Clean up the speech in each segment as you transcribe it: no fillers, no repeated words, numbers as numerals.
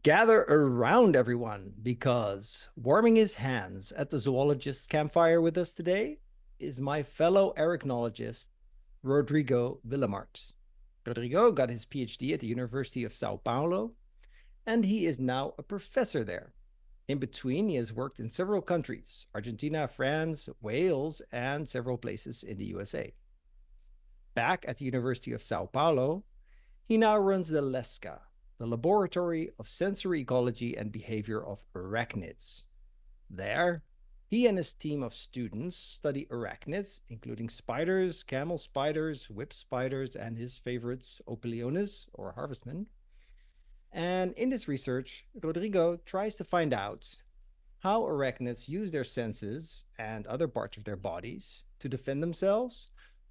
Gather around, everyone, because warming his hands at the zoologist's campfire with us today is my fellow arachnologist, Rodrigo Willemart. Rodrigo got his PhD at the University of Sao Paulo, and he is now a professor there. In between, he has worked in several countries: Argentina, France, Wales, and several places in the USA. Back at the University of Sao Paulo, he now runs the LESCA, the Laboratory of Sensory Ecology and Behavior of Arachnids. There, he and his team of students study arachnids, including spiders, camel spiders, whip spiders, and his favorites, Opiliones, or harvestmen. And in this research, Rodrigo tries to find out how arachnids use their senses and other parts of their bodies to defend themselves,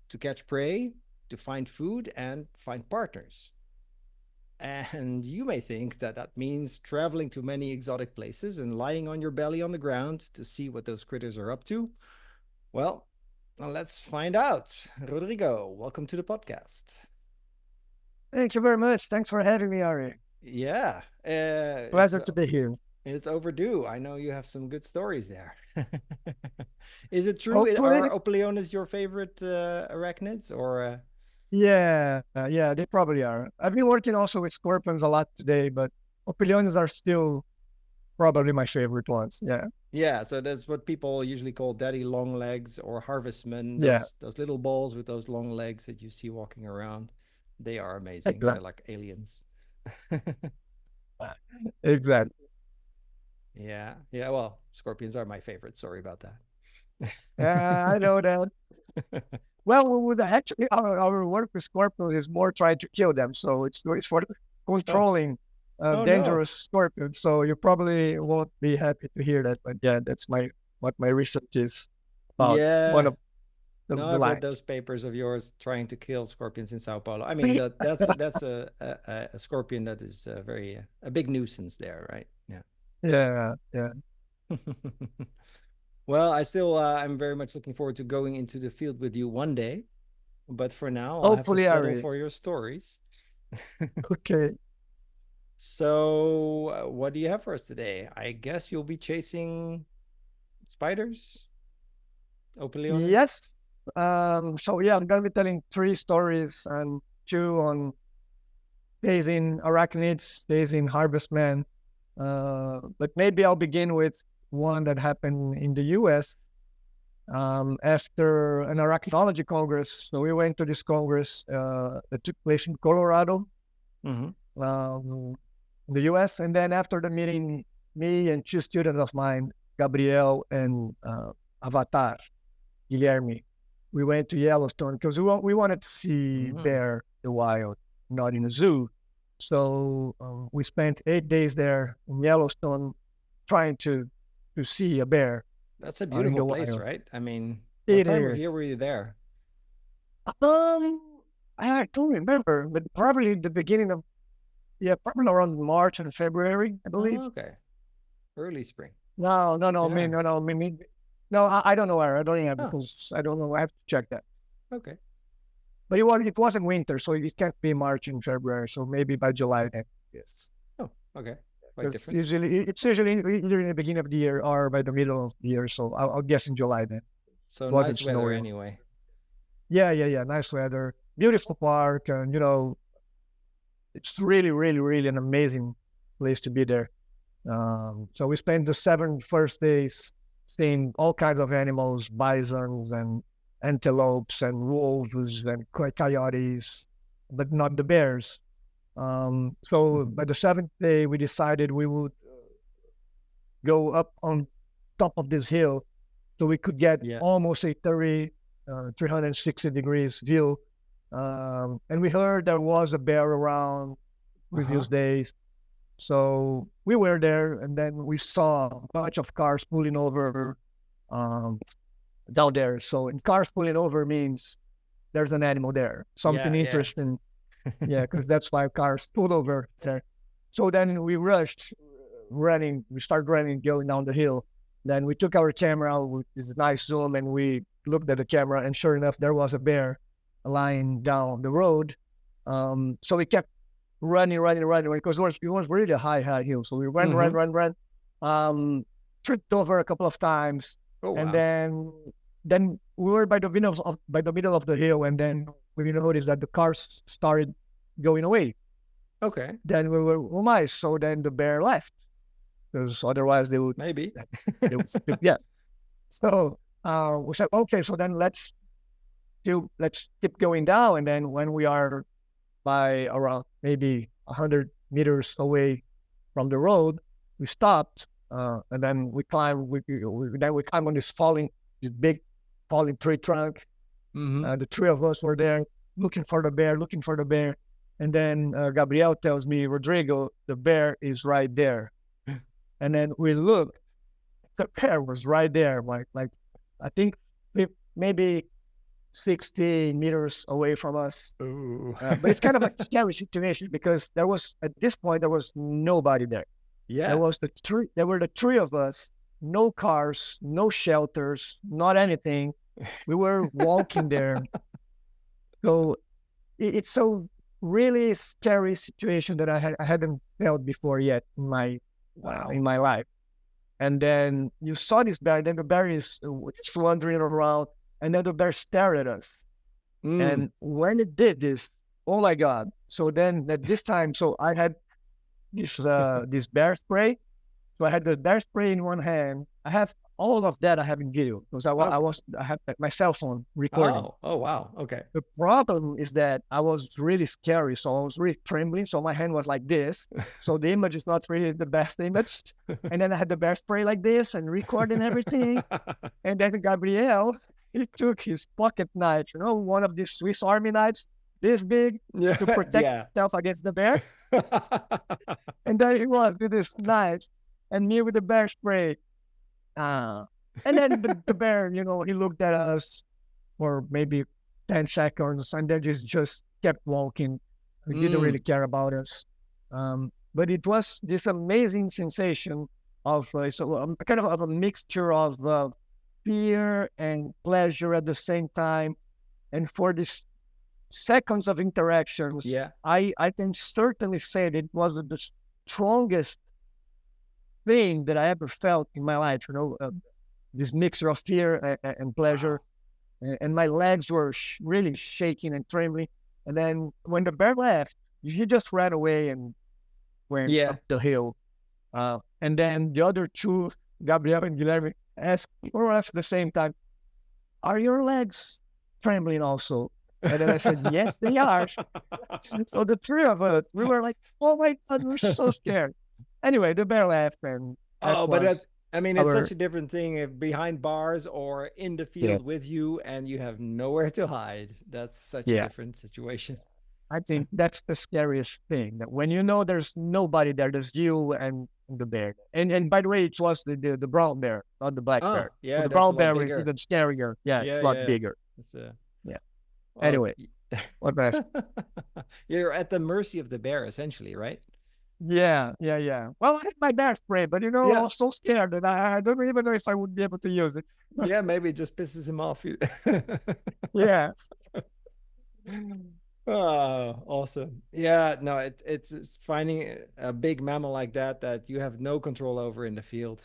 to catch prey, to find food, and find partners. And you may think that that means traveling to many exotic places and lying on your belly on the ground to see what those critters are up to. Well, let's find out. Rodrigo, welcome to the podcast. Thank you very much. Thanks for having me, Ari. Yeah, Pleasure to be here. it's overdue. I know you have some good stories there. Is it true? Are Hopefully, Opiliones your favorite arachnids, or? yeah, they probably are. I've been working also with scorpions a lot today, but opiliones are still probably my favorite ones. Yeah, Yeah, so that's what people usually call daddy long legs or harvestmen. yeah, Those little balls with those long legs that you see walking around. They are amazing. They're exactly, like aliens. exactly. Yeah, yeah. Well, scorpions are my favorite. Sorry about I that. know that. Well, with actually our work with scorpions is more trying to kill them, so it's for Oh, controlling oh no. dangerous scorpions. So you probably won't be happy to hear that, but yeah, that's my what my research is about. One Yeah. of No, the I've read those lines. papers of yours trying to kill scorpions in Sao Paulo. I mean, that's a scorpion that is very a big nuisance there, right? Yeah. Yeah, yeah. Well, I still I'm very much looking forward to going into the field with you one day. But for now, I'll have to Hopefully, settle Ari. for your stories. Okay. So, what do you have for us today? I guess you'll be chasing spiders, opiliones. Yes. So yeah, I'm gonna be telling three stories and two on chasing arachnids, chasing harvestmen. But maybe I'll begin with one that happened in the U.S. After an arachnology congress. So we went to this congress that took place in Colorado, Mm-hmm. um, in the U.S. And then after the meeting, me and two students of mine, Gabriel and Avatar, Guilherme, we went to Yellowstone because we wanted to see Mm-hmm. bear in the wild, not in a zoo. So we spent 8 days there in Yellowstone trying to see a bear That's a in beautiful the place, wild. right? I mean, what It time of year is. were you there? Um, I don't remember, but probably the beginning of yeah, probably around March and February, I Oh, believe. okay. Early spring. No, no, no, Yeah. no. I don't know where. I don't have Oh, because I don't know. I have to check that. okay. But it wasn't winter, so it can't be March and February. So maybe by July then. Yes, Oh, okay. Quite because different. usually it's usually either in the beginning of the year or by the middle of the year. So I'll guess in July then. So It wasn't nice weather snowing. anyway. Yeah, yeah, yeah. Nice weather, beautiful park, and it's really, really, really an amazing place to be there. So we spent the 7 first days seeing all kinds of animals, bisons and antelopes and wolves and coyotes, but not the bears. So Mhm. by the seventh day, we decided we would go up on top of this hill so we could get Yeah. almost a 360 degrees view. And we heard there was a bear around Uh-huh. previous days. So we were there, and then we saw a bunch of cars pulling over um, down there. So, in cars pulling over means there's an animal there, something Yeah, yeah. interesting. Yeah, because that's why cars pulled over there. So then we rushed, running. We started running, going down the hill. Then we took our camera with this nice zoom, and we looked at the camera, and sure enough, there was a bear lying down the road. So we kept running because it was really a high hill. So we ran. Tripped over a couple of times, Oh, and wow. then we were by the middle of the hill, and then we noticed that the cars started going away. Okay. Then we were, oh my! So then the bear left, because otherwise Maybe. they would yeah. So we said, okay, so then let's keep going down, and then when we are by around maybe 100 meters away from the road, we stopped, and then we climbed. Then we climbed on this big falling tree trunk. Mm-hmm. The three of us were there looking for the bear, and then Gabriel tells me, Rodrigo, the bear is right there. And then we looked, the bear was right there, like I think maybe 60 meters away from us. Ooh. But it's kind of like a scary situation because at this point there was nobody there. Yeah. There were the three of us, no cars, no shelters, not anything. We were walking there. So it's so really scary situation that I hadn't felt before yet Wow. in my life. And then you saw this bear, then the bear is just wandering around, and then the bear stared at us. Mm. And when it did this, oh my God. So then at this time, so I had this bear spray. So I had the bear spray in one hand. I have all of that I have in video because Okay. I have my cell phone recording. Oh, wow. Okay. The problem is that I was really scary, so I was really trembling. So my hand was like this. So the image is not really the best image. And then I had the bear spray like this and recording everything. And then Gabriel, he took his pocket knife, one of these Swiss Army knives, this big, Yeah. to protect Yeah. himself against the bear. And there he was with his knife, and me with the bear spray. And then the bear, he looked at us for maybe 10 seconds, and then just kept walking. He didn't really Mm. care about us. But it was this amazing sensation of kind of a mixture of fear and pleasure at the same time. And for these seconds of interactions, Yeah. I can certainly say that it was the strongest thing that I ever felt in my life. This mixture of fear and pleasure. Wow. And my legs were really shaking and trembling. And then when the bear left, he just ran away and went Yeah. up the hill. And then the other two, Gabriel and Guilherme, asked more or less at the same time, "Are your legs trembling also?" And then I said, "Yes, they are." So the three of us, we were like, "Oh my God, we're so scared." Anyway, the bear left, and that Oh, but was I mean, it's such our a different thing if behind bars or in the yeah field with you and you have nowhere to hide. That's such a yeah. different situation. I think that's the scariest thing. That when you know there's nobody there, there's you and the bear. And by the way, it was the brown bear, not the black Oh, bear. So yeah, the that's a brown lot bear is bigger. even scarier. Yeah, it's Yeah, a lot yeah. bigger. It's a Yeah. well, Anyway, what was you're at the mercy of the bear, essentially, right? yeah. Well, I had my bear spray, but I Yeah. was so scared that I don't even know if I would be able to use it. Yeah, maybe it just pisses him off. Yeah, Oh, awesome. Yeah, no, it's finding a big mammal like that you have no control over in the field.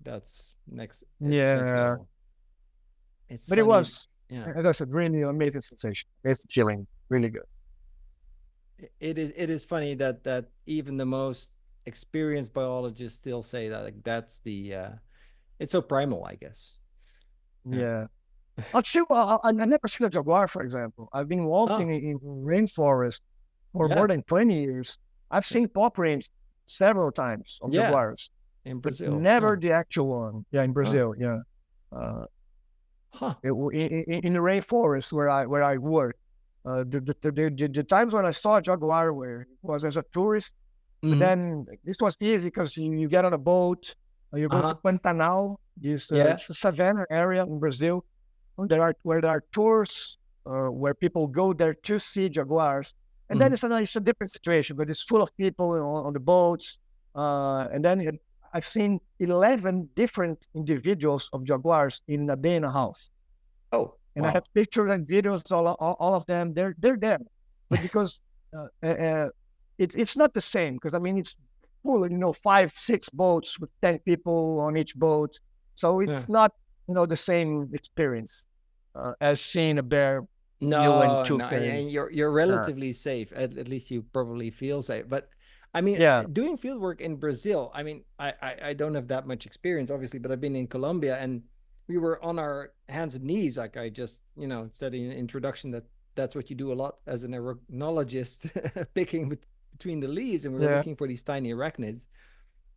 It's next yeah. level. It's But it funny. was, Yeah. as I said, really amazing sensation. It's chilling, really good. It is funny that even the most experienced biologists still say that like that's the it's so primal, I guess. Yeah. Yeah. Actually, I never seen a jaguar, for example. I've been Oh, walking in rainforest for more yeah. than 20 years. I've seen paw prints several times of Yeah, jaguars, in but Brazil. never Huh. the actual one. Yeah, in Huh. Brazil. Yeah, uh, Huh. in the rainforest where I work. The times when I saw a jaguar was as a tourist, but Hmm. then this was easy because you get on a boat, you go to Uh-huh. Pantanal, this Yeah. it's a savanna area in Brazil. There are tours where people go there to see jaguars, and then Hmm. it's a different situation, but it's full of people on the boats, and then I've seen 11 different individuals of jaguars in a day and a half. Oh. And I have Wow. pictures and videos, all of them. They're there, but because it's not the same. Because I mean, it's full, 5, 6 boats with 10 people on each boat, so Yeah. it's not the same experience as seeing a bear, you and No, two no, and friends. you're Uh, relatively safe. At least you probably feel safe. But I mean, yeah, doing field work in Brazil, I mean, I don't have that much experience, obviously, but I've been in Colombia and we were on our hands and knees, like I just, said in the introduction that that's what you do a lot as an arachnologist, picking between the leaves, and we were yeah, looking for these tiny arachnids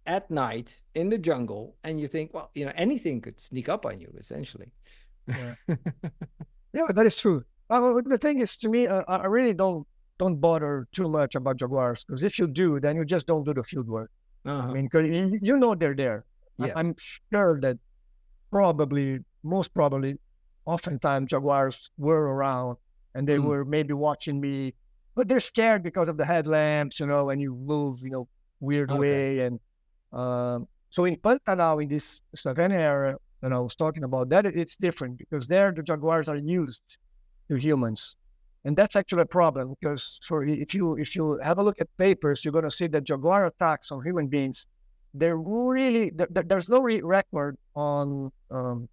at night in the jungle, and you think, well, anything could sneak up on you, essentially. yeah. Yeah, that is true. The thing is, to me, I really don't bother too much about jaguars, because if you do, then you just don't do the field work. I Uh-huh. mean, 'cause you know they're there. Yeah. I'm sure that most probably, oftentimes jaguars were around and they Mm. were maybe watching me, but they're scared because of the headlamps, and you move, weird Okay. way. And so in Pantanal, in this Savannah area that I was talking about, that it's different, because there the jaguars are used to humans. And that's actually a problem, because if you have a look at papers, you're going to see that jaguar attacks on human beings, there's no record on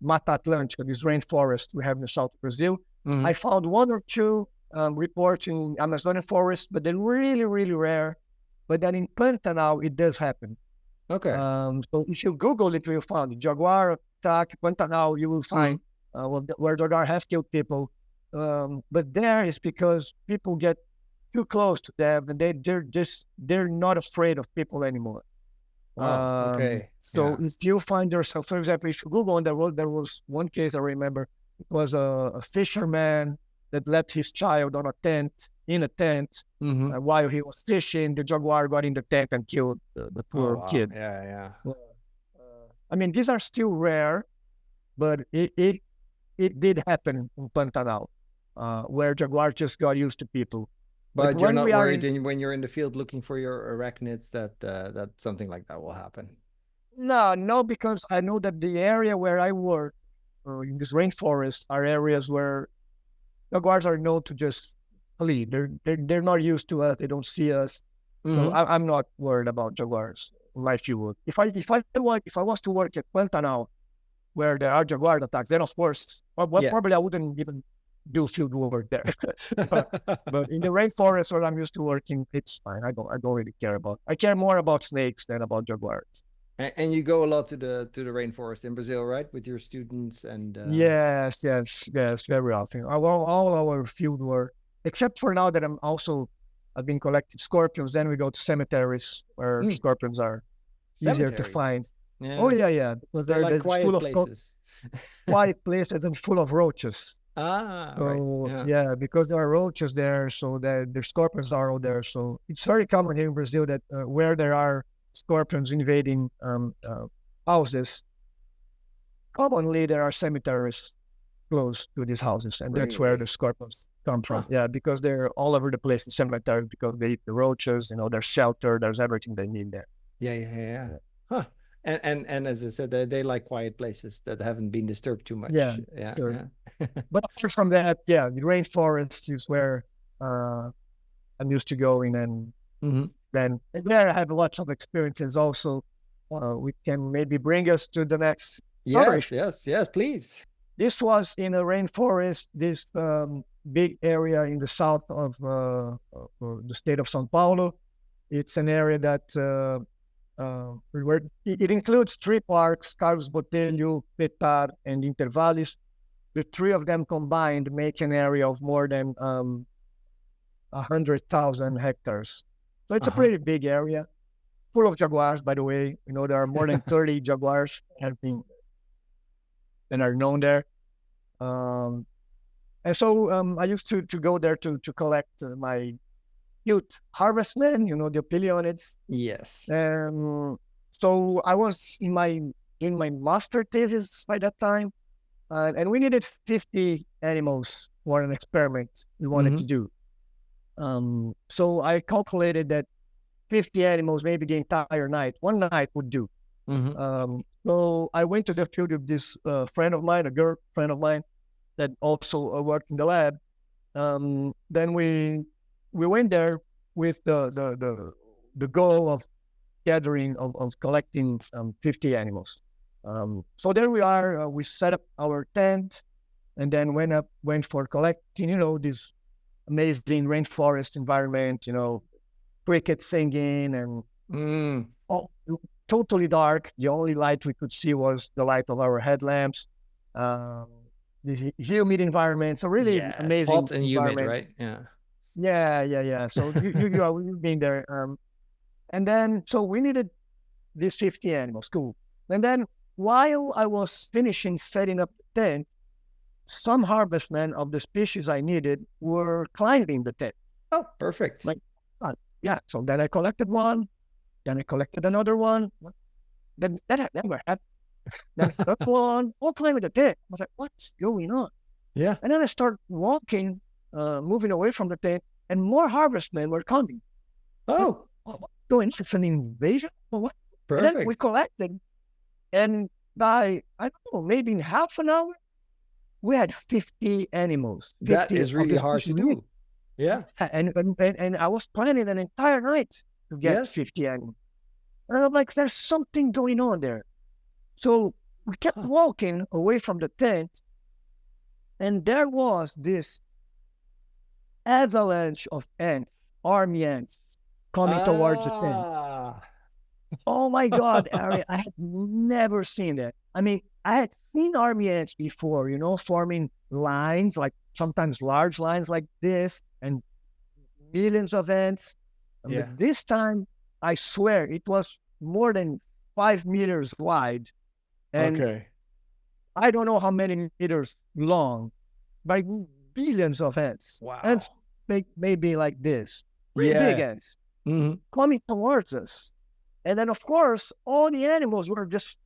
Mata Atlântica, this rainforest we have in the south of Brazil. Hmm. I found one or two reports in Amazonian forest, but they're really, really rare. But then in Pantanal, it does happen. Okay. So if you Google it, you'll find jaguar attack Pantanal. You will Mm. find where jaguar have killed people. But there is because people get too close to them, and they're not afraid of people anymore. Wow. Okay. So Yeah. if you find yourself, for example, if you Google on the road, there was one case I remember. It was a fisherman that left his child in a tent Hmm. while he was fishing. The jaguar got in the tent and killed the Oh, poor wow. kid. Yeah. Yeah. Uh, I mean, these are still rare, but it did happen in Pantanal, where jaguar just got used to people. But But you're when not we are worried in when you're in the field looking for your arachnids that something like that will happen. no, because I know that the area where I work in this rainforest are areas where jaguars are known to just flee. They're not used to us. They don't see us. So Hmm. I'm not worried about jaguars like you would. If I was to work at Pantanal where there are jaguar attacks, then of course, well, Yeah. probably I wouldn't even do field work there. but in the rainforest where I'm used to working, it's fine. I don't really care about. I care more about snakes than about jaguars. And you go a lot to the rainforest in Brazil, right? With your students and Yes, yes, yes, very often. All our field work, except for now that I've been collecting scorpions. Then we go to cemeteries where mm, scorpions are easier to cemeteries. find. Oh Yeah. yeah, because They're like it's full quiet of places. quiet places and full of roaches. Ah, right. So Yeah. yeah, because there are roaches there, so that the scorpions are all there. So it's very common here in Brazil that where there are scorpions invading houses, commonly there are cemeteries close to these houses, and that's where the Really? scorpions come Huh. from. Yeah, because they're all over the place in cemeteries because they eat the roaches. There's shelter, there's everything they need there. Yeah, yeah, yeah. Yeah. Yeah, Huh. And as I said, they like quiet places that haven't been disturbed too yeah, much. Yeah, sure. yeah. But apart from that, yeah, the rainforest is where I'm used to going, and Hmm. and there I have lots of experiences also. We can maybe bring us to the next story. Yes, yes, yes, please. This was in a rainforest, this big area in the south of the state of São Paulo. It's an area that where it includes three parks: Carlos Botelho, Petar, and Intervalis. The three of them combined make an area of more than 100,000 hectares. So it's a Uh-huh. pretty big area, full of jaguars. By the way, there are more than 30 jaguars that are known there. Um, And so I used to go there to collect my cute harvestmen, the opilionids. Yes. So I was in my master thesis by that time, and we needed 50 animals for an experiment we wanted Hmm. to do. So I calculated that 50 animals, maybe the entire night, one night would do. Hmm. So I went to the field with this friend of mine, a girl friend of mine, that also worked in the lab. Then we went there with the goal of gathering of collecting 50 animals. So there we are. We set up our tent, and then went for collecting. This amazing rainforest environment. Crickets singing and all totally dark. The only light we could see was the light of our headlamps. Um, this humid environment. So really Yes, amazing hot and humid, environment. right? Yeah. Yeah. So you are we've been there. And then so we needed these 50 animals. Cool. And then while I was finishing setting up the tent, some harvestmen of the species I needed were climbing the tent. Oh, perfect. Like, yeah. So then I collected one. Then I collected another one. Then that never happened. Then I got one, all climbing the tent. I was like, what's going on? Yeah. And then I started walking, moving away from the tent, and more harvestmen were coming. Oh, What's going on? It's an invasion? Or what? And then we perfect. collected, and by, I don't know, maybe in half an hour, we had 50 animals, That 50 is of really the hard species to we need. do. Yeah. And I was planning an entire night to get Yes. 50 animals. And I'm like, there's something going on there. So we kept Huh. walking away from the tent, and there was this avalanche of ants, army ants, coming towards the tent. Ah. Oh my God, Ari, I had never seen that. I mean, I had seen army ants before, forming lines, like sometimes large lines like this, and millions of ants. Yeah. But this time, I swear, it was more than 5 meters wide, and Okay. I don't know how many meters long, by billions of ants. Ants Wow. maybe like this, pretty big Yeah. ants Hmm. coming towards us. And then, of course, all the animals were just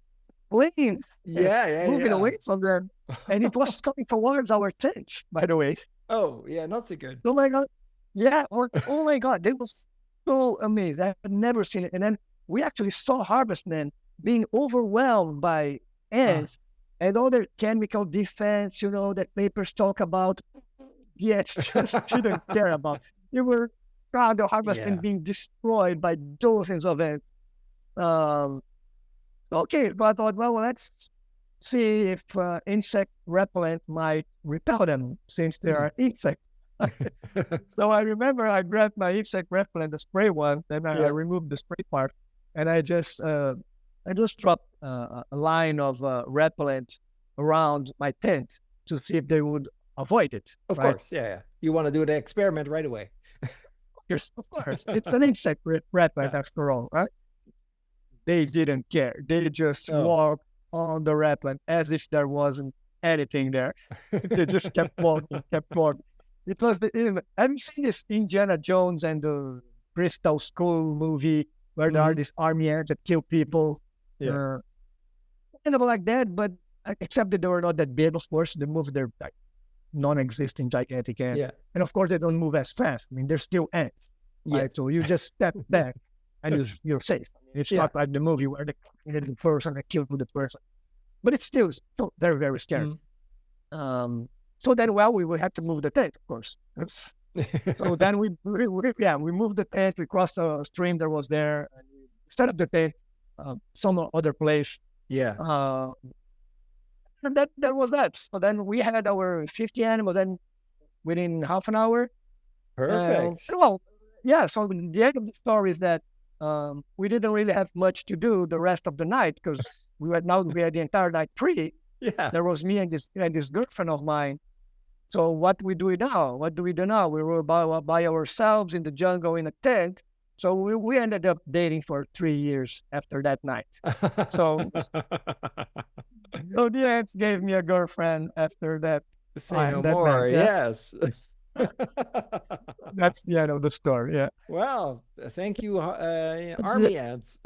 fleeing, Yeah, yeah, moving yeah. away from them. And it was coming towards our tent, by the way. Oh, yeah, not so good. Oh my God. Yeah. Oh my God. They was so amazed. I had never seen it. And then we actually saw harvestmen being overwhelmed by Ah, ants and other chemical defense, that papers talk about. The ants just didn't care about. They were proud of harvestmen yeah. being destroyed by dozens of ants. Um, okay, but I thought, well, let's see if insect repellent might repel them since they Hmm. are insects. So I remember I grabbed my insect repellent, the spray one, then I Yeah. removed the spray part, and I just dropped a line of repellent around my tent to see if they would avoid it. Of Right? course. Yeah, yeah. You want to do the experiment right away. Yes, of course, it's an insect repellent Yeah. after all, right? They didn't care. They just Oh. walked on the replant as if there wasn't anything there. They just kept walking, kept walking. It was have you seen this Indiana Jones and the Crystal Skull movie where there are Hmm. these army ants that kill people? Yeah. Uh, kind of like that, but except that they were not that big, of course. They move their like non-existing gigantic ants. Yeah. And of course, they don't move as fast. I mean, they're still ants, Yes. right? So you just step back and you're safe. I mean, it's Yeah. not like the movie where the person that killed the person, but it's still very, very scary. Mm. So then, well, we had to move the tent, of course. So then we moved the tent. We crossed a stream that was there, and we set up the tent some other place. Yeah. And that was that. So then we had our 50 animals. Then within half an hour, Perfect. well, yeah. So the end of the story is that we didn't really have much to do the rest of the night because we had the entire night free. Yeah. There was me and this girlfriend of mine. So what we do now? What do we do now? We were by ourselves in the jungle in a tent. So we ended up dating for 3 years after that night. So so the ants gave me a girlfriend after that Say time, no that night. more. Yeah, Yes. that's the end of the story. Yeah. Well, thank you, That's it. army ants.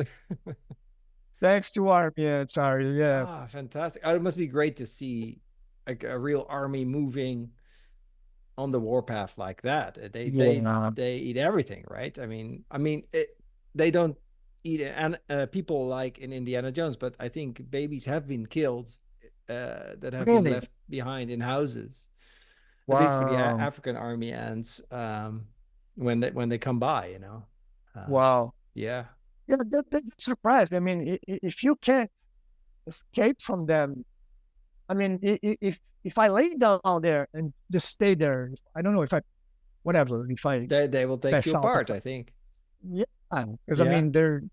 Thanks to Army ants, sorry. Yeah. Ah, fantastic. Oh, it must be great to see like a real army moving on the warpath like that. Yeah. They eat everything, right? They don't eat people like in Indiana Jones, but I think babies have been killed that have been Really? left behind in houses. at least for the Wow. African army ants, when they come by, uh, Wow. yeah, Yeah, that surprised me. I mean, if you can't escape from them, I mean, if I lay down there and just stay there, I don't know if I, whatever, if I they will take you pass out or apart, I something. think. Yeah, because I Yeah, mean, there's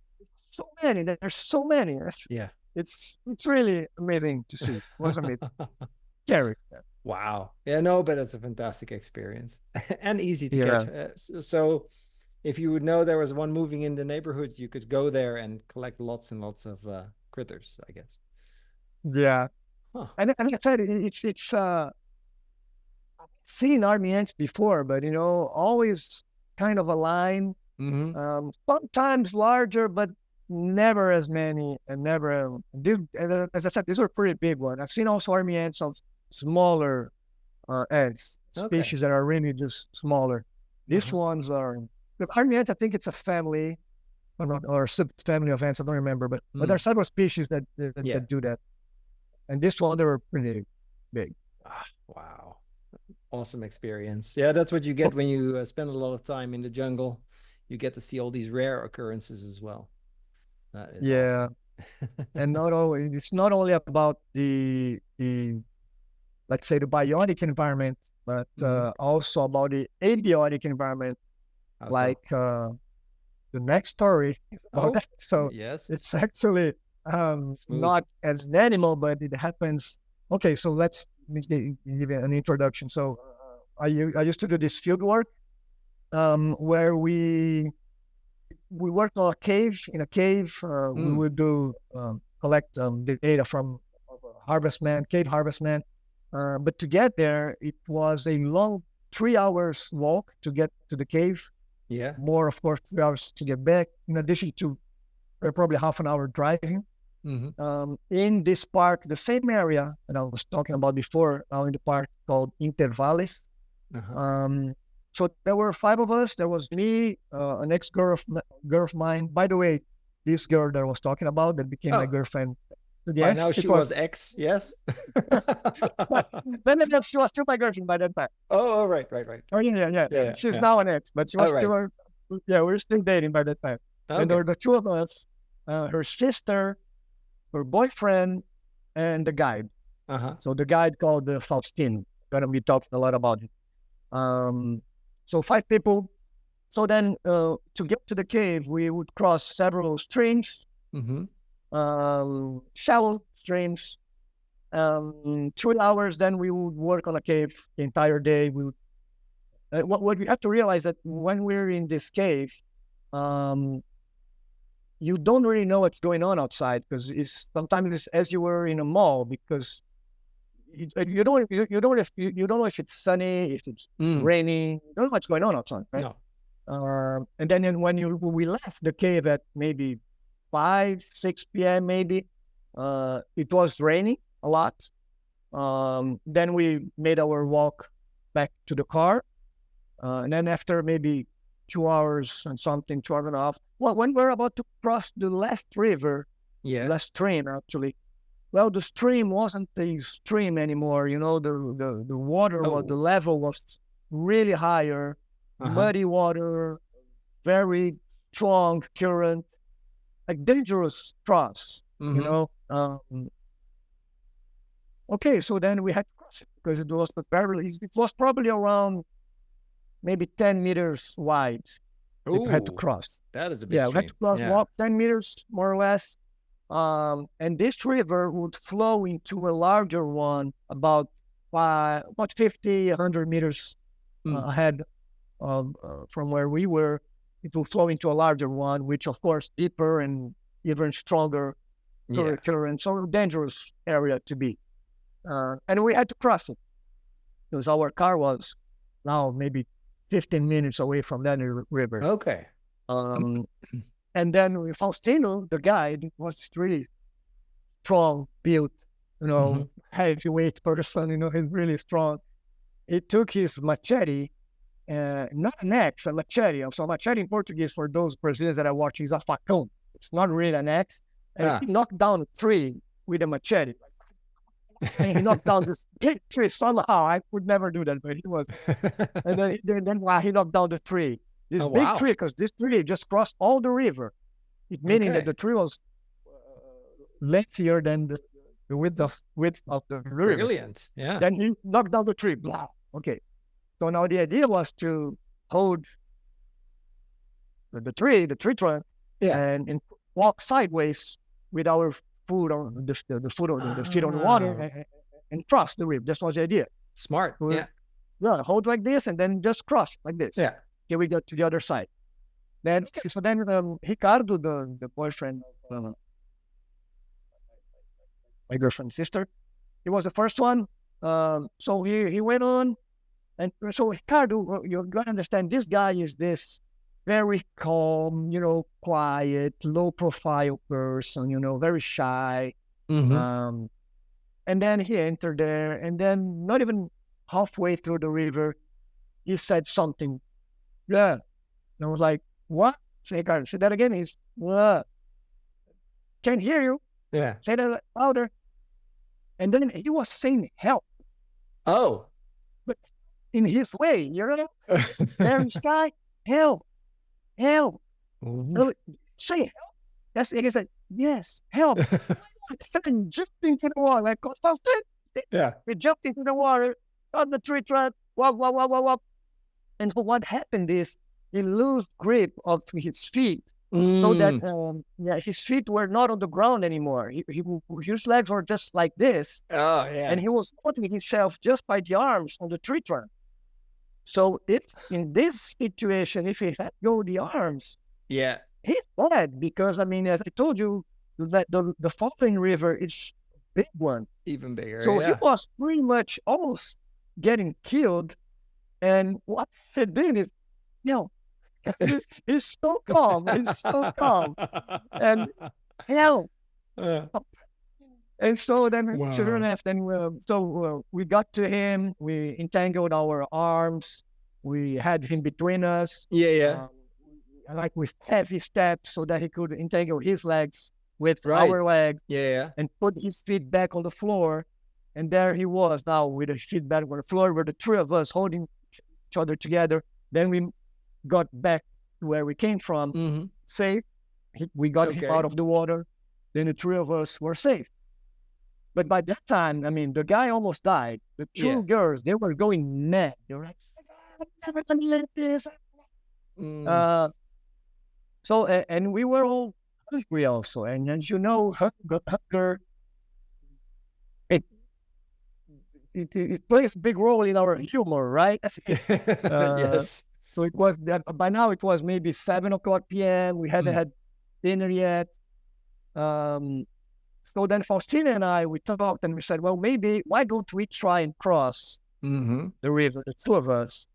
so many. There's so many. yeah. It's really amazing to see. It was amazing, scary. Wow. Yeah, no, but it's a fantastic experience and easy to catch. Yeah, So if you would know there was one moving in the neighborhood, you could go there and collect lots and lots of critters, I guess. yeah. Huh. And I said it's seen army ants before, but always kind of a line. Mm-hmm. Sometimes larger, but never as many, and never. As I said, these were pretty big ones. I've seen also army ants of smaller ants, Okay. species that are really just smaller. These Uh-huh. ones are the army ant. I think it's a family or subfamily of ants. I don't remember, but there are Mm. several species Yeah. that do that. And this one, they were pretty big. Ah, wow. Awesome experience. Yeah, that's what you get when you spend a lot of time in the jungle. You get to see all these rare occurrences as well. That is Yeah, awesome. and it's not only about the let's say the biotic environment, but Mhm. also about the abiotic environment, How so? like the next story is about Oh, that. So yes. it's actually Smooth. not as an animal, but it happens. Okay, so let's give you an introduction. So I used to do this field work where we worked on a cave. In a cave, we Mm. would do collect the data from harvestman, cave harvestman. But to get there, it was a long 3 hours walk to get to the cave. Yeah. More, of course, 3 hours to get back. In addition to probably half an hour driving. Hmm. In this park, the same area that I was talking about before, now in the park called Intervales. Uh-huh. Um, so there were five of us. There was me, an girl of mine. By the way, this girl that I was talking about that became my Oh, girlfriend. by now Yes, she it was. was X, yes? Then she was still my girlfriend by that time. Oh, oh, right, right, right. Oh Yeah, yeah. yeah, She's yeah. now an ex, but she Oh, was still. right. Yeah, we were still dating by that time. And there Okay. were the two of us, her sister, her boyfriend, and the guide. Uh-huh. So the guide called Faustin. Gonna be talking a lot about it. So five people. So then to get to the cave, we would cross several streams, Mm-hmm. shallow streams. 3 hours, then we would work on a cave the entire day. We would, what we have to realize that when we're in this cave, um, you don't really know what's going on outside because it's sometimes it's as you were in a mall because you don't know if it's sunny, if it's Mm. raining, you don't know what's going on outside, right? No. And then when we left the cave at maybe 5, 6 p.m. maybe, it was raining a lot. Then we made our walk back to the car, and then after maybe 2 hours and something, 2 hours and a half. Well, when we're about to cross the last river, Yeah. last stream actually. Well, the stream wasn't a stream anymore. The water was the Oh. level was really higher, Uh-huh. muddy water, very strong current, like dangerous cross. You Mm-hmm. know. Okay, so then we had to cross it because it was probably around maybe 10 meters wide. We had to Oh, cross. that is a big Yeah, we had to stream. cross Yeah. walk 10 meters more or less. And this river would flow into a larger one about 50, 100 meters Mm. ahead of from where we were. It will flow into a larger one, which of course deeper and even stronger Yeah. current, so dangerous area to be. And we had to cross it because our car was now maybe 15 minutes away from that river. Okay. Um, and then Faustino, the guide, was really strong built, Mm-hmm. heavyweight person, he's really strong. He took his machete, not an axe, a machete. So machete in Portuguese for those Brazilians that are watching is a facão. It's not really an axe. And Ah. he knocked down a tree with a machete. and he knocked down this big tree somehow. I would never do that, but he was. And then while he knocked down the tree, this Oh, big wow. tree, because this tree just crossed all the river, it meaning that Okay. the tree was lengthier than the width of the river. Brilliant. Yeah. Then he knocked down the tree. Blah. Okay. So now the idea was to hold the tree trunk, Yeah. and walk sideways with our food on the foot or the feet on the water, Ah, and cross the river. That was the idea. smart. We Yeah. hold like this and then just cross like this. Yeah. Okay, we got to the other side. Then Ricardo, the boyfriend of my girlfriend's sister, he was the first one. So he went on, and so Ricardo, you gotta understand, this guy is this very calm, quiet, low profile person, very shy. Mm-hmm. Um, and then he entered there, and then not even halfway through the river, he said something. Yeah. And I was like, what? Say, Ricardo, say that again. He's, what? Can't hear you. Yeah. Say that louder. And then he was saying help, Oh. but in his way, very shy, help, help. Ooh. Say help. That's it. He said, yes, help. And jumped into the water. Like, Yeah. we jumped into the water, on the tree trunk, walk, walk, walk, walk, walk. And so what happened is he lost grip of his feet, so that his feet were not on the ground anymore. His legs were just like this, Oh, and yeah. he was holding himself just by the arms on the tree trunk. So if in this situation, if he had go the arms, Yeah. he's dead, because I mean, as I told you, that the falling river is a big one. Even bigger. So he Yeah. was pretty much almost getting killed. And what he did is, he's so calm, and help. Uh, And so then, sure wow. enough, we got to him. We entangled our arms. We had him between us, Yeah. Yeah. um, like with heavy steps, so that he could entangle his legs with Right. our legs Yeah. Yeah. and put his feet back on the floor. And there he was now with his feet back on the floor, with the three of us holding each other together. Then we got back to where we came from, Mm-hmm. safe. We got him out Okay. of the water. Then the three of us were safe. But by that time, I mean, the guy almost died. The two Yeah. girls, they were going mad. They were like, "I'm never gonna let this." Mm. Uh, and we were all hungry also. And as you know, hunger, it, it plays a big role in our humor, right? Yes. So it was that by now it was maybe 7 o'clock p.m. We hadn't had dinner yet. So then Faustina and I, we talked and we said, well, maybe why don't we try and cross Mm-hmm. the river, the two of us,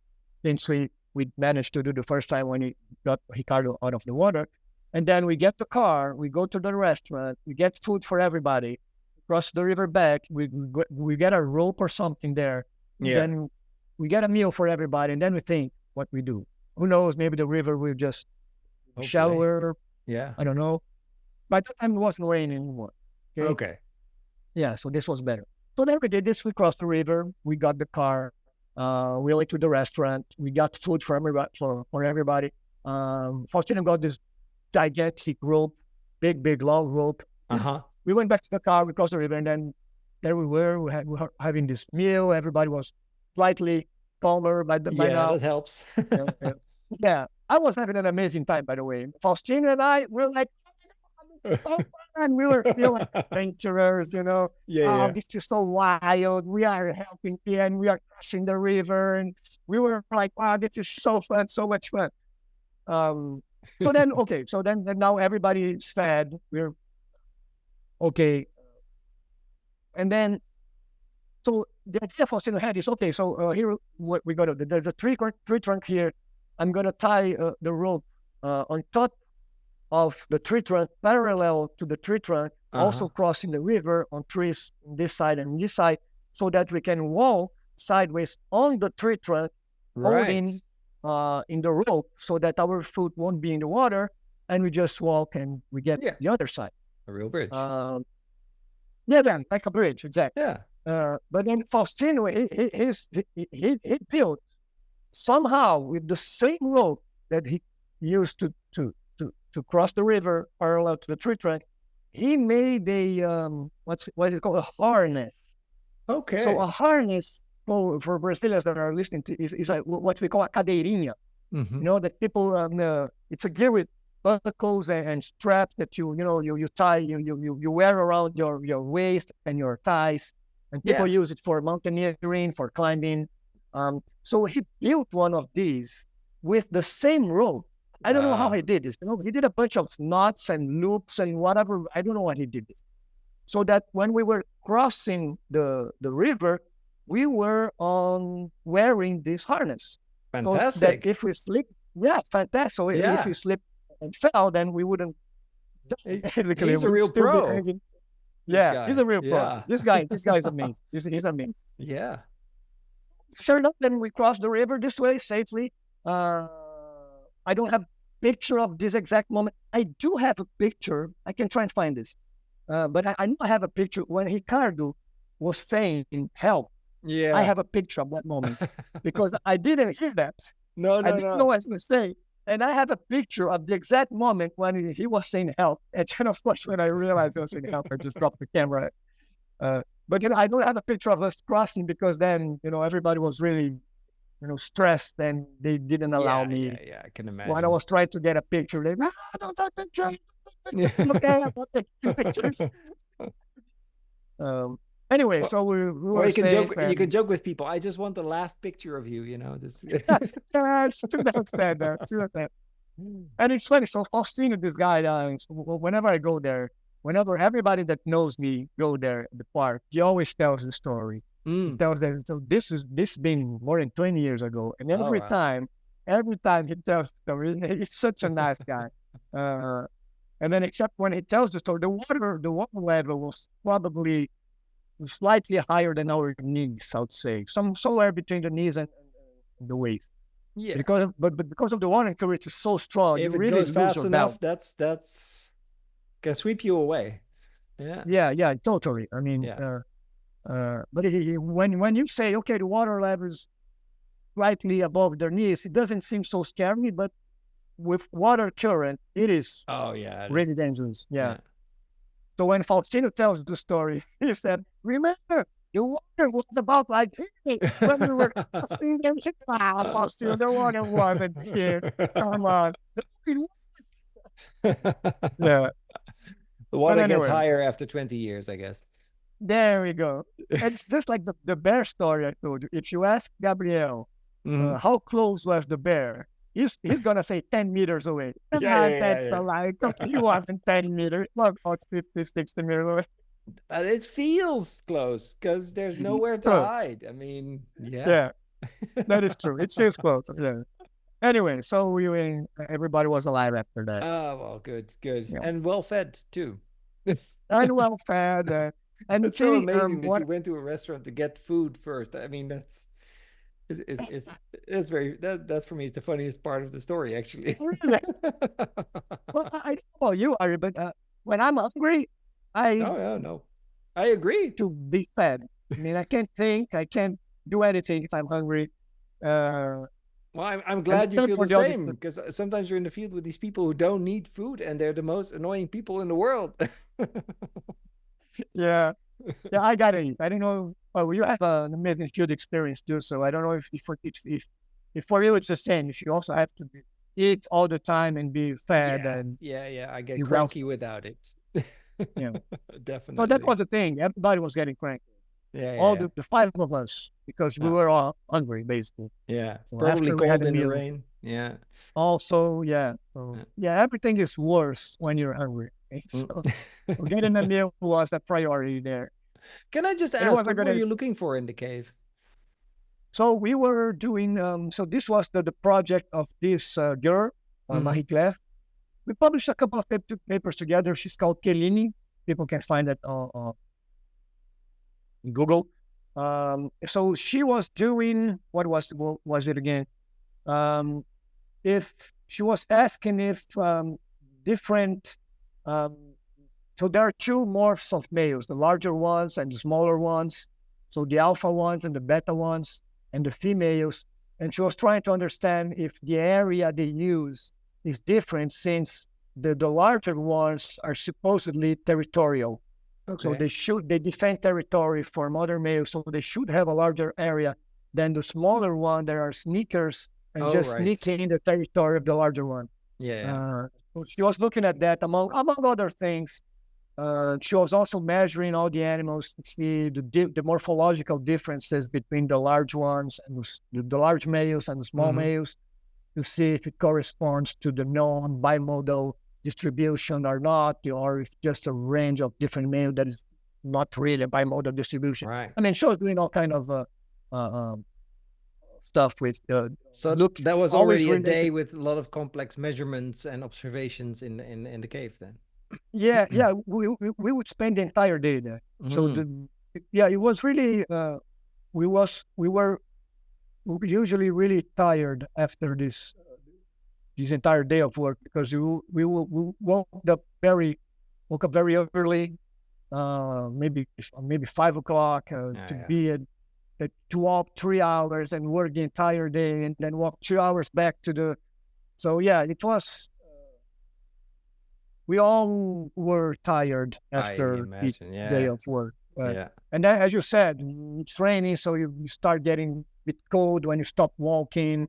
since we managed to do the first time when he got Ricardo out of the water. And then we get the car, we go to the restaurant, we get food for everybody, cross the river back, we get a rope or something there. Yeah. Then we get a meal for everybody, and then we think what we do. Who knows? Maybe the river will just Hopefully. shallower. Yeah. I don't know. By that time, it wasn't raining anymore. Okay. Yeah, so this was better. So then we did this. We crossed the river. We got the car. We went to the restaurant. We got food for everybody. Faustina got this gigantic rope, big, long rope. Uh-huh. We went back to the car. We crossed the river, and then there we were. We were having this meal. Everybody was slightly calmer by now. That helps. Yeah, I was having an amazing time, by the way. Faustina and I were like, and we were feeling adventurers, Yeah. this is so wild. We are helping and we are crossing the river, and we were like, wow, this is so fun, so much fun. So then now everybody is fed. We're okay. And then, so the idea Faustina had is, okay, so here what we got to, there's a tree trunk here. I'm going to tie the rope on top of the tree trunk, parallel to the tree trunk, also crossing the river on trees on this side and this side, so that we can walk sideways on the tree trunk, holding in the rope, so that our foot won't be in the water, and we just walk and we get the other side. A real bridge. Yeah, like a bridge, exactly. Yeah. But then Faustino, he built somehow with the same rope that he used to cross the river parallel to the tree trunk. He made a what is it called, a harness. So Okay. a harness for Brazilians that are listening to is like what we call a cadeirinha. Mm-hmm. You know that people it's a gear with buckles and straps that you tie you wear around your waist and your thighs, and people Yeah. use it for mountaineering, for climbing. So he built one of these with the same rope. I don't know how Uh, he did this. He did a bunch of knots and loops and whatever. I don't know what he did this. So that when we were crossing the river, we were on wearing this harness. So that fantastic. if we slip, yeah, fantastic. So if we Yeah. slip and fell, then we wouldn't die. He's, Basically, he's we a would real still be pro, hanging. this Yeah, he's guy. a real pro. Yeah. This guy is amazing. He's amazing. Yeah. Sure enough, then we crossed the river this way safely. Uh, I don't have picture of this exact moment. I do have a picture. I can try and find this. But I know I have a picture when Ricardo was saying help. I Yeah. have a picture of that moment because I didn't hear that. No, I no, didn't know no. what I was going to say. And I have a picture of the exact moment when he was saying help. And then, of course, when I realized he was saying help, I just dropped the camera. But I don't have a picture of us crossing because then, everybody was really, stressed and they didn't allow Yeah, yeah, me. yeah. I can When I imagine. was trying to get a picture, they, don't take pictures. Okay, I'm not taking pictures. Um, anyway, Well, so we or were you can safe joke. You can and joke with people. I just want the last picture of you. You know this. yes, too bad there, too bad. And it's funny. So Faustino, this guy, so whenever I go there, whenever everybody that knows me go there at the park, he always tells the story. He Mm. tells them. So this been more than 20 years ago, and All right. every time he tells the story, he's such a nice guy. Uh, and then except when he tells the story, the water level was probably slightly higher than our knees, I would say, somewhere between the knees and the waist. Yeah. But because of the water current is so strong, you If it really goes lose fast your enough, balance. that's can sweep you away. Yeah. Yeah, totally. I mean, Yeah. but when you say okay, the water level is slightly above their knees, it doesn't seem so scary. But with water current, it is Oh yeah. It is. really dangerous. Yeah. Yeah. So when Faustino tells the story, he said, "Remember, the water was about like here when we were crossing them." Faustino, the water wasn't here. Come on. The Yeah. But water gets anyway, higher after 20 years, I guess. there we go. It's just like the bear story I told you. If you ask Gabriel Hmm. how close was the bear, he's gonna say 10 meters away. Yeah, yeah, That's yeah, a lie. He wasn't 10 meters. Not about 50, 60 meters away. yeah. But it feels close because there's nowhere to So hide. I mean, yeah. yeah, that is true. It feels close. Yeah. Anyway, so everybody was alive after that. Oh, well, good, good. You know, And well fed too. and well fed. And It's so see, amazing that what you went to a restaurant to get food first. I mean, it's very that's for me it's the funniest part of the story actually. really? Well, I don't know about you, Ari, but when I'm hungry, I No, no, no. I agree. to be fed. I mean, I can't think, I can't do anything if I'm hungry. Uh, Well, I'm and the glad you third feel for the the other, same because sometimes you're in the field with these people who don't need food and they're the most annoying people in the world. yeah, yeah, I gotta eat. I don't know. Oh, you have an amazing field experience too, so I don't know if for you it's the same. If you also have to eat all the time and be fed Yeah, and yeah, yeah. I get be well, cranky without it. you know. So that Definitely. was the thing. Everybody was getting cranky. Yeah, yeah, All yeah. the five of us because we Uh, were all hungry basically. yeah. So Probably after we had cold a in the meal, rain. Yeah. also, yeah. So Yeah. yeah, everything is worse when you're hungry. So Mm. getting a meal was a priority there. Can I just And it ask, wasn't what were gonna you looking for in the cave? so we were doing so this was the project of this girl, Hmm. Marie Claire. We published a couple of papers together. She's called Kelini. People can find it on Google. So she was doing what was it again? Um, if she was asking if different um, so there are two morphs of males, the larger ones and the smaller ones. So the alpha ones and the beta ones and the females. And she was trying to understand if the area they use is different, since the larger ones are supposedly territorial. So Okay. they defend territory from other males, so they should have a larger area than the smaller one. There are sneakers and Oh, just right. sneaking in the territory of the larger one. Yeah, yeah. So she was looking at that among other things. She was also measuring all the animals to see the morphological differences between the large ones and the large males and the small Mm-hmm. males, to see if it corresponds to the known bimodal distribution or not, or if just a range of different male that is not really a bimodal distribution. Right. I mean, she was doing all kind of stuff with So look that was always already a related. day with a lot of complex measurements and observations in the cave then. Yeah, we would spend the entire day there. So Mm. it was really we were usually really tired after this entire day of work, because we woke up very early, maybe 5 o'clock, Yeah, to yeah. be to walk 3 hours and work the entire day, and then walk 2 hours back to the. So yeah, it was. We all were tired I after each imagine. day Yeah. of work. Yeah. And then, as you said, it's raining, so you start getting a bit cold when you stop walking.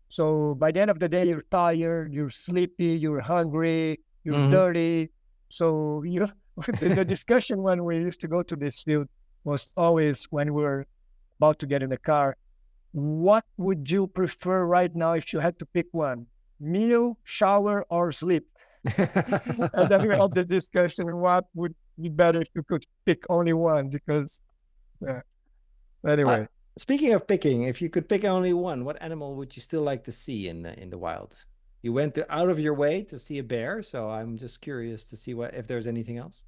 So by the end of the day, you're tired, you're sleepy, you're hungry, you're Mm-hmm. dirty. So the discussion when we used to go to this field was always, when we were about to get in the car, what would you prefer right now if you had to pick one? Meal, shower, or sleep? And then we had the discussion, what would be better if you could pick only one, because uh, Uh, anyway. Speaking of picking, if you could pick only one, what animal would you still like to see in the wild? You went out of your way to see a bear, so I'm just curious to see what if there's anything else.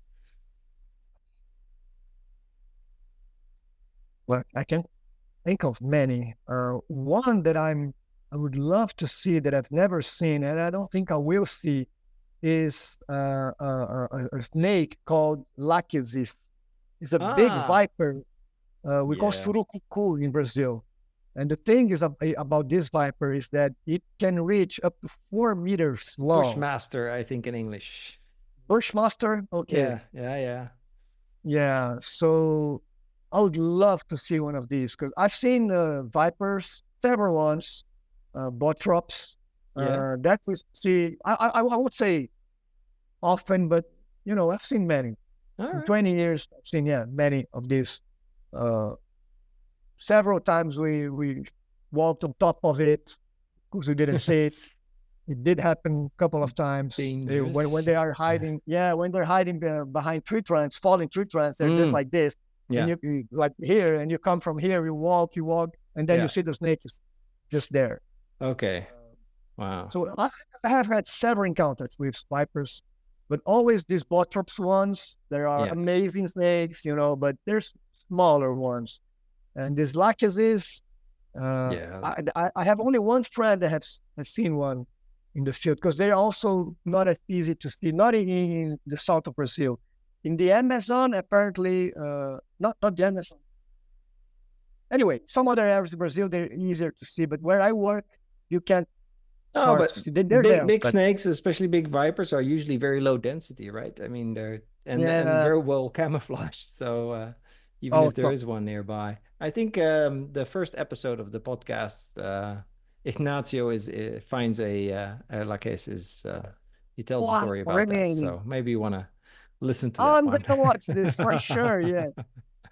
Well, I can think of many. One that I would love to see, that I've never seen, and I don't think I will see, is a snake called lachesis. It's a big Ah, viper. We call yeah. surucucu in Brazil. And the thing is about this viper is that it can reach up to 4 meters long. Bushmaster, I think in English. Bushmaster, Yeah, okay, yeah, yeah. yeah. So I would love to see one of these, because I've seen vipers, several ones, botrops. Yeah. That we see. I would say often, but I've seen many. All In right. 20 years, I've seen many of these. Uh, Several times we walked on top of it because we didn't see it. It did happen a couple of times. When Dangerous. they are hiding, yeah, when they're hiding behind tree trunks, falling tree trunks, they're just Mm, like this. And yeah. you like here, and you come from here, you walk, and then you Yeah. see the snake is just there. Okay. Wow. So I have had several encounters with vipers, but always these botrops ones. There are Yeah. amazing snakes, but there's smaller ones. And this lachesis, Yeah. I have only one friend that has seen one in the field, because they're also not as easy to see, not in the south of Brazil. In the Amazon, apparently, not the Amazon. Anyway, some other areas of Brazil, they're easier to see, but where I work, you can't Oh, start but to see. They're big there, big but snakes, especially big vipers, are usually very low density, right? I mean, they're and yeah. very well camouflaged. So even Oh, if there so, is one nearby, I think the first episode of the podcast, Ignacio is finds a laques is he tells a wow, story about that. really? So maybe you want to listen to that I'm one. gonna watch this for sure. Yeah.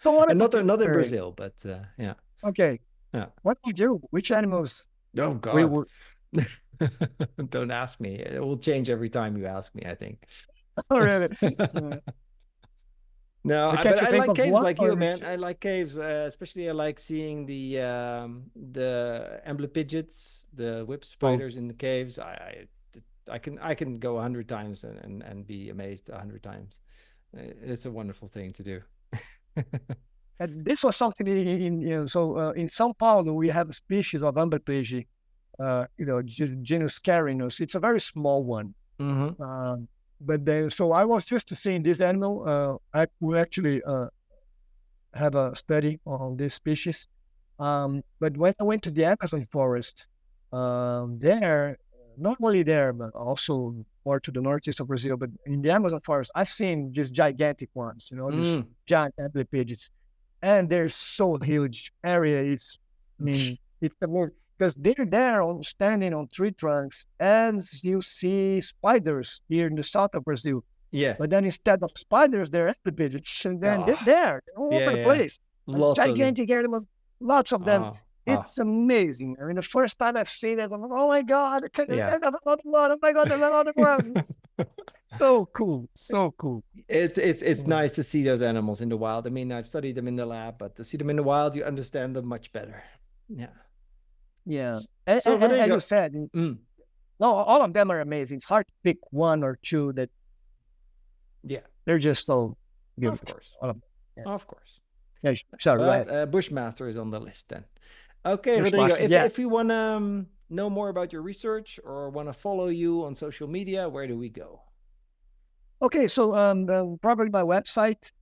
So what And about not in you? Brazil, but yeah, Okay, yeah. what do you do? Which animals Oh we God. would? Don't ask me. It will change every time you ask me, I think. Oh, really? Yeah. No, But but can't you I think like of caves one like you, or man. two? I like caves, especially I like seeing the amblypygids, the whip Oh, spiders in the caves. I can go 100 times and be amazed 100 times. It's a wonderful thing to do. and this was something in São Paulo, we have a species of amblypyge, genus Carinus. It's a very small one. Hmm. Um, but then, so I was just seeing this animal. We actually have a study on this species. But when I went to the Amazon forest, there, not only there, but also more to the northeast of Brazil, but in the Amazon forest, I've seen just gigantic ones, these Mm. giant amphipedids, and they're so huge. Area is, I mean, it's amazing because they're there standing on tree trunks, and you see spiders here in the south of Brazil. Yeah. But then instead of spiders, they're amphipedids, and then they're Ah, there all over yeah, the yeah. place. Lots of them. Gigantic animals, lots of them. Oh, wow. It's amazing. I mean, the first time I've seen it, I'm like, oh my God, Yeah. there's another one. Oh my God, there's another one. So cool. So cool. It's Mm. nice to see those animals in the wild. I mean, I've studied them in the lab, but to see them in the wild, you understand them much better. Yeah. Yeah. So As you Rodrigo, said, mm, no, all of them are amazing. It's hard to pick one or two that yeah, they're just so of beautiful. course, All of them. Yeah. of course. Yeah, sorry, go But ahead. Bushmaster is on the list then. Okay, Rodrigo, Bushmaster. if Yeah. you want to know more about your research or want to follow you on social media, where do we go? Okay, so probably my website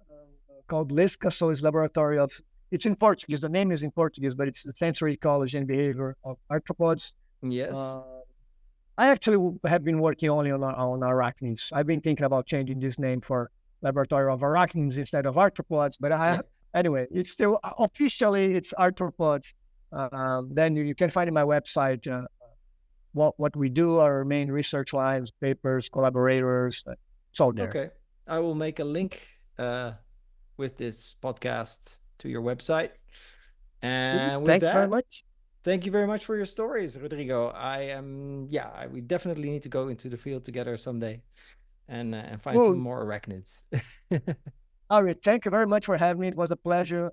called LISCA, so it's Laboratory of, it's in Portuguese, the name is in Portuguese, but it's the Sensory Ecology and Behavior of Arthropods. Yes. Uh, I actually have been working only on arachnids. I've been thinking about changing this name for Laboratory of Arachnids instead of Arthropods, but Yeah. anyway, it's still officially it's Arthropods. Then you can find in my website what we do, our main research lines, papers, collaborators. It's all there. Okay. I will make a link with this podcast to your website. And with Thanks very that, much. thank you very much for your stories, Rodrigo. We definitely need to go into the field together someday and find some Well, more arachnids. Ari, thank you very much for having me. It was a pleasure,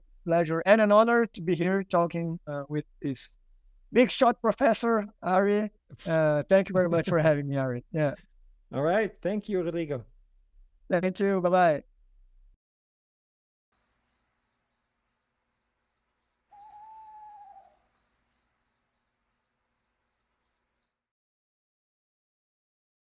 and an honor to be here talking with this big shot professor, Ari. Thank you very much for having me, Ari. Yeah. All right. Thank you, Rodrigo. Thank you. Bye bye.